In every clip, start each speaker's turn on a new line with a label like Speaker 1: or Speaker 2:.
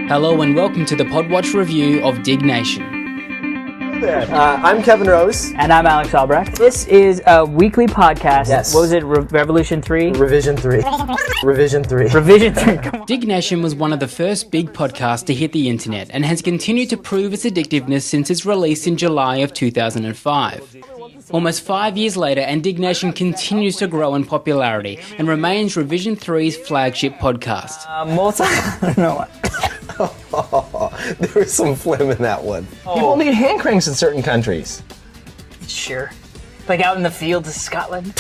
Speaker 1: Hello and welcome to the Podwatch review of Diggnation.
Speaker 2: I'm Kevin Rose.
Speaker 3: And I'm Alex Albrecht. This is a weekly podcast.
Speaker 2: Yes.
Speaker 3: What was it? Revolution 3?
Speaker 2: Revision 3. Revision 3.
Speaker 3: Revision 3. Come on.
Speaker 1: Diggnation was one of the first big podcasts to hit the internet and has continued to prove its addictiveness since its release in July of 2005. Almost 5 years later, and Diggnation continues to grow in popularity and remains Revision 3's flagship podcast.
Speaker 3: I don't know what.
Speaker 2: There was some phlegm in that one. People need hand cranks in certain countries.
Speaker 3: Sure. Like out in the fields of Scotland.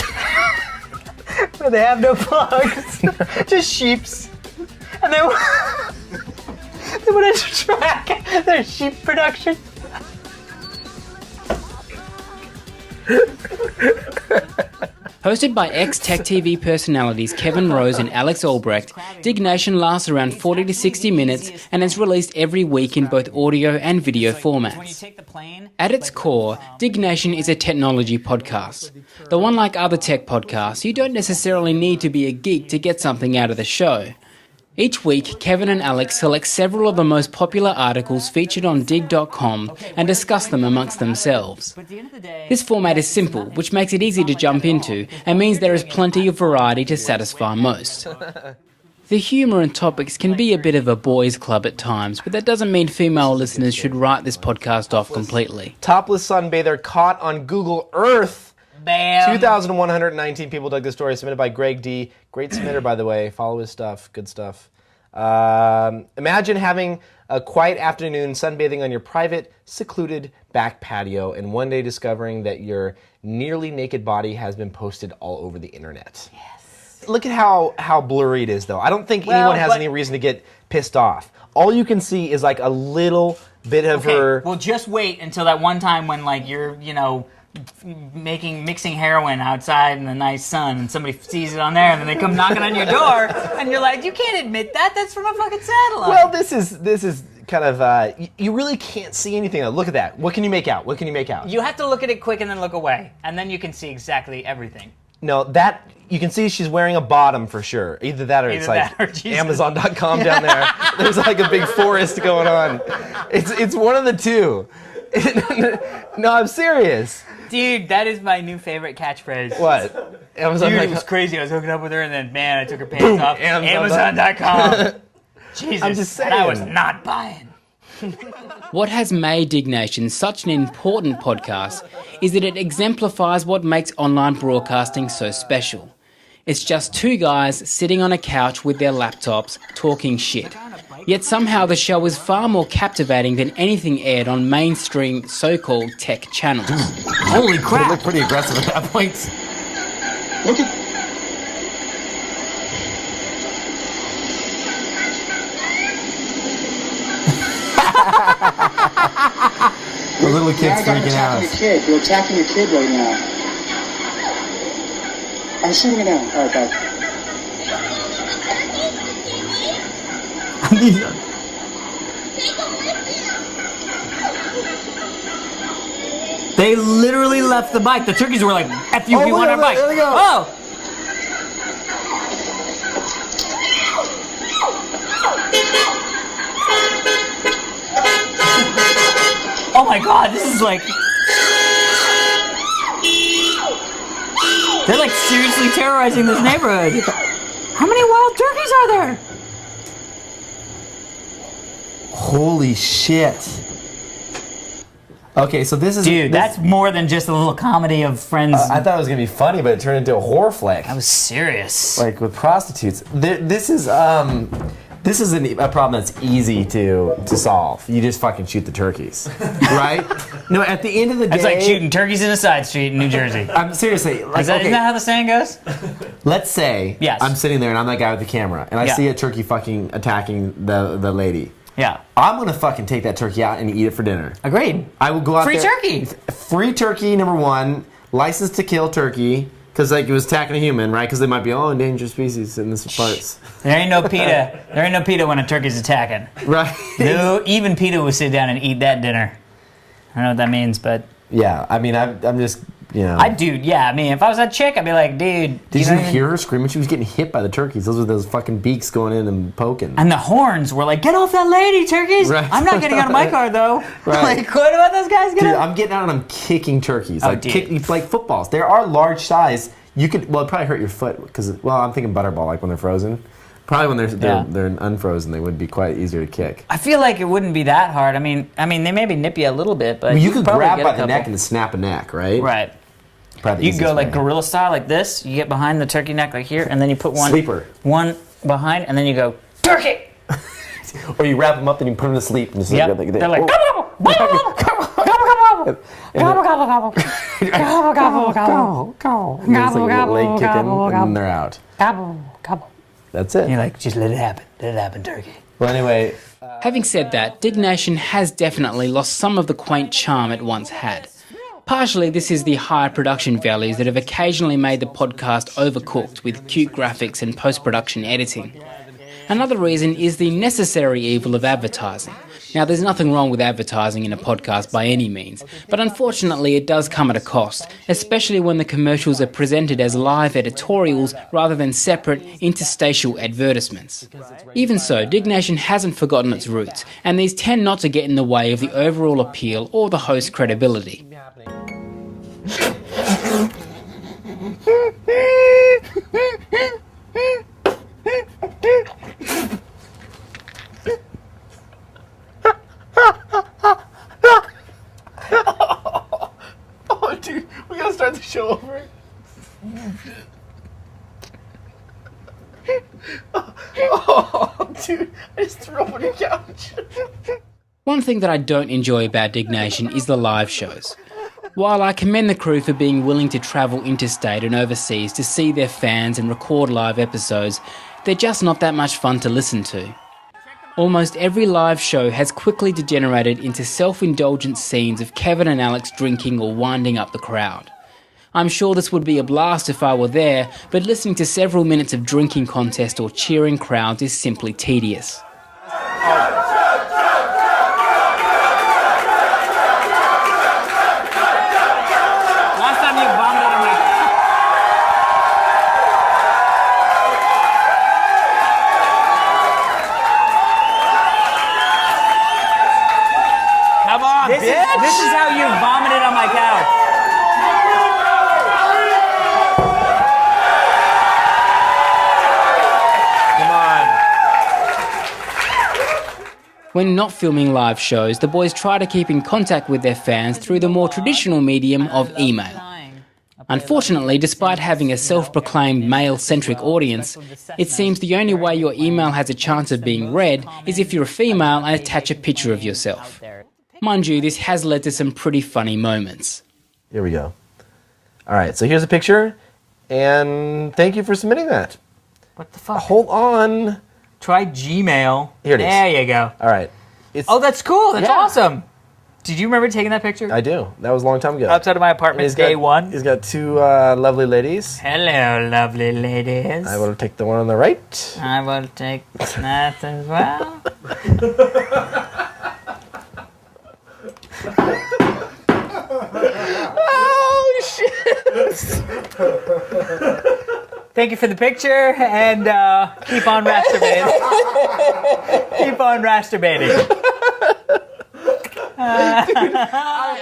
Speaker 3: Where they have no plugs. Just sheeps. And they want to track their sheep production.
Speaker 1: Hosted by ex-Tech TV personalities Kevin Rose and Alex Albrecht, Diggnation lasts around 40 to 60 minutes and is released every week in both audio and video formats. At its core, Diggnation is a technology podcast. Though unlike other tech podcasts, you don't necessarily need to be a geek to get something out of the show. Each week, Kevin and Alex select several of the most popular articles featured on Digg.com and discuss them amongst themselves. This format is simple, which makes it easy to jump into and means there is plenty of variety to satisfy most. The humour and topics can be a bit of a boys' club at times, but that doesn't mean female listeners should write this podcast off completely.
Speaker 2: Topless sunbather caught on Google Earth.
Speaker 3: Bam.
Speaker 2: 2,119 people dug the story, submitted by Greg D. Great submitter, by the way. Follow his stuff. Good stuff. Imagine having a quiet afternoon sunbathing on your private, secluded back patio and one day discovering that your nearly naked body has been posted all over the internet.
Speaker 3: Yes.
Speaker 2: Look at how blurry it is, though. I don't think anyone has any reason to get pissed off. All you can see is like a little bit of her...
Speaker 3: Well, just wait until that one time when, like, you're, mixing heroin outside in the nice sun and somebody sees it on there and then they come knocking on your door and you're like, you can't admit that, that's from a fucking satellite.
Speaker 2: Well, this is kind of, you really can't see anything. Look at that. What can you make out? What can you make out?
Speaker 3: You have to look at it quick and then look away, and then you can see exactly everything.
Speaker 2: No, that, you can see she's wearing a bottom for sure. Either that or it's like Amazon.com down there. There's like a big forest going on. It's one of the two. No, I'm serious.
Speaker 3: Dude, that is my new favorite catchphrase.
Speaker 2: What? Amazon.
Speaker 3: Dude, it was crazy. I was hooking up with her, and then, man, I took her pants off. Amazon.com. Jesus,
Speaker 2: I'm just saying.
Speaker 3: I was not buying.
Speaker 1: What has made Diggnation such an important podcast is that it exemplifies what makes online broadcasting so special. It's just two guys sitting on a couch with their laptops talking shit. Yet somehow the show is far more captivating than anything aired on mainstream so-called tech channels.
Speaker 3: Holy crap!
Speaker 2: They look pretty aggressive at that point.
Speaker 4: Look at...
Speaker 2: The little kid's freaking out.
Speaker 4: We're attacking a kid right now. I'm shutting it down. All right, bye.
Speaker 3: They literally left the bike. The turkeys were like, F you, we want our bike.
Speaker 2: There they go.
Speaker 3: Oh! Oh my god, this is like... They're like seriously terrorizing this neighborhood. How many wild turkeys are there?
Speaker 2: Holy shit. Okay, so this is...
Speaker 3: Dude, that's more than just a little comedy of friends.
Speaker 2: I thought it was going to be funny, but it turned into a horror flick.
Speaker 3: That was serious.
Speaker 2: Like with prostitutes. This is a problem that's easy to solve. You just fucking shoot the turkeys, right? No, at the end of the day...
Speaker 3: It's like shooting turkeys in a side street in New Jersey.
Speaker 2: I'm seriously... Like,
Speaker 3: Isn't that how the saying goes?
Speaker 2: Let's say I'm sitting there and I'm that guy with the camera, and I see a turkey fucking attacking the lady.
Speaker 3: Yeah.
Speaker 2: I'm going to fucking take that turkey out and eat it for dinner.
Speaker 3: Agreed.
Speaker 2: I will go out there...
Speaker 3: Free turkey!
Speaker 2: Free turkey, number one. License to kill turkey. Because like it was attacking a human, right? Because they might be endangered species in this parts.
Speaker 3: There ain't no PETA. There ain't no PETA when a turkey's attacking.
Speaker 2: Right.
Speaker 3: No, even PETA will sit down and eat that dinner. I don't know what that means, but...
Speaker 2: Yeah, I mean, I'm just Yeah.
Speaker 3: I mean, if I was that chick, I'd be like, dude.
Speaker 2: Did you hear her screaming? She was getting hit by the turkeys. Those were those fucking beaks going in and poking.
Speaker 3: And the horns were like, get off that lady, turkeys.
Speaker 2: Right.
Speaker 3: I'm not getting out of my car, though.
Speaker 2: Right.
Speaker 3: Like, what about those guys?
Speaker 2: Dude, I'm getting out and I'm kicking turkeys. Like footballs. There are large size. You could, well, it'd probably hurt your foot because, well, I'm thinking butterball, like when they're frozen. Probably when they're unfrozen, they would be quite easier to kick.
Speaker 3: I feel like it wouldn't be that hard. I mean, they maybe nip you a little bit, but
Speaker 2: well, you could grab by the
Speaker 3: couple.
Speaker 2: neck and snap a neck, right?
Speaker 3: Right.
Speaker 2: Probably
Speaker 3: You go like gorilla style, like this. You get behind the turkey neck, like here, and then you put one behind, and then you go turkey.
Speaker 2: Or you wrap them up and you put them to sleep. And just
Speaker 3: they're like gobble gobble gobble gobble gobble gobble
Speaker 2: leg kicking, and they're out.
Speaker 3: gobble gobble.
Speaker 2: That's it.
Speaker 3: And you're like, just let it happen, turkey.
Speaker 2: Well, anyway.
Speaker 1: Having said that, Diggnation has definitely lost some of the quaint charm it once had. Partially, this is the higher production values that have occasionally made the podcast overcooked with cute graphics and post-production editing. Another reason is the necessary evil of advertising. Now, there's nothing wrong with advertising in a podcast by any means, but unfortunately it does come at a cost, especially when the commercials are presented as live editorials rather than separate interstitial advertisements. Even so, Diggnation hasn't forgotten its roots, and these tend not to get in the way of the overall appeal or the host's credibility.
Speaker 2: Oh, dude, we gotta start the show over. Oh, dude, I just threw up on your couch.
Speaker 1: One thing that I don't enjoy about Diggnation is the live shows. While I commend the crew for being willing to travel interstate and overseas to see their fans and record live episodes, they're just not that much fun to listen to. Almost every live show has quickly degenerated into self-indulgent scenes of Kevin and Alex drinking or winding up the crowd. I'm sure this would be a blast if I were there, but listening to several minutes of drinking contest or cheering crowds is simply tedious.
Speaker 3: Last time you vomited on my...
Speaker 2: Come on,
Speaker 3: This is how you vomited on my couch.
Speaker 2: Come on.
Speaker 1: When not filming live shows, the boys try to keep in contact with their fans through the more traditional medium of email. Unfortunately, despite having a self-proclaimed male-centric audience, it seems the only way your email has a chance of being read is if you're a female and attach a picture of yourself. Mind you, this has led to some pretty funny moments.
Speaker 2: Here we go. All right, so here's a picture, and thank you for submitting that.
Speaker 3: What the fuck?
Speaker 2: Hold on.
Speaker 3: Try Gmail.
Speaker 2: Here it is.
Speaker 3: There you go.
Speaker 2: All right.
Speaker 3: Oh, that's cool. That's
Speaker 2: Yeah.
Speaker 3: awesome. Did you remember taking that picture?
Speaker 2: I do. That was a long time ago.
Speaker 3: Outside of my apartment, day one.
Speaker 2: He's got two lovely ladies.
Speaker 3: Hello, lovely ladies.
Speaker 2: I will take the one on the right.
Speaker 3: I will take that as well.
Speaker 2: Oh, shit.
Speaker 3: Thank you for the picture, and keep on masturbating. Keep on masturbating.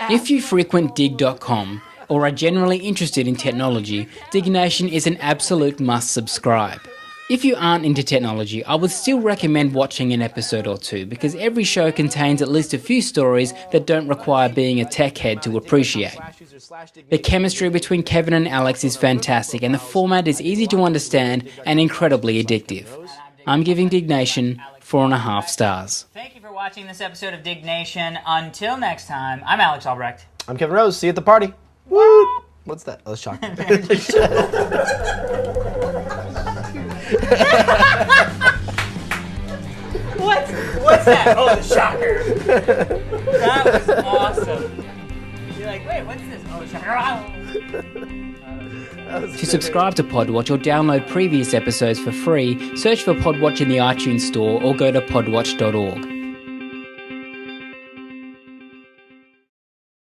Speaker 1: If you frequent dig.com or are generally interested in technology, Diggnation is an absolute must subscribe. If you aren't into technology, I would still recommend watching an episode or two because every show contains at least a few stories that don't require being a tech head to appreciate. The chemistry between Kevin and Alex is fantastic and the format is easy to understand and incredibly addictive. I'm giving Diggnation 4.5 stars.
Speaker 3: Thank you for watching this episode of Diggnation. Until next time, I'm Alex Albrecht.
Speaker 2: I'm Kevin Rose. See you at the party. Woo! What's that? Oh, shocking.
Speaker 3: What's that? Oh, the shocker. That was awesome. You're like, wait, what's this? Oh, the shocker.
Speaker 1: To subscribe to Podwatch or download previous episodes for free, search for Podwatch in the iTunes Store or go to podwatch.org.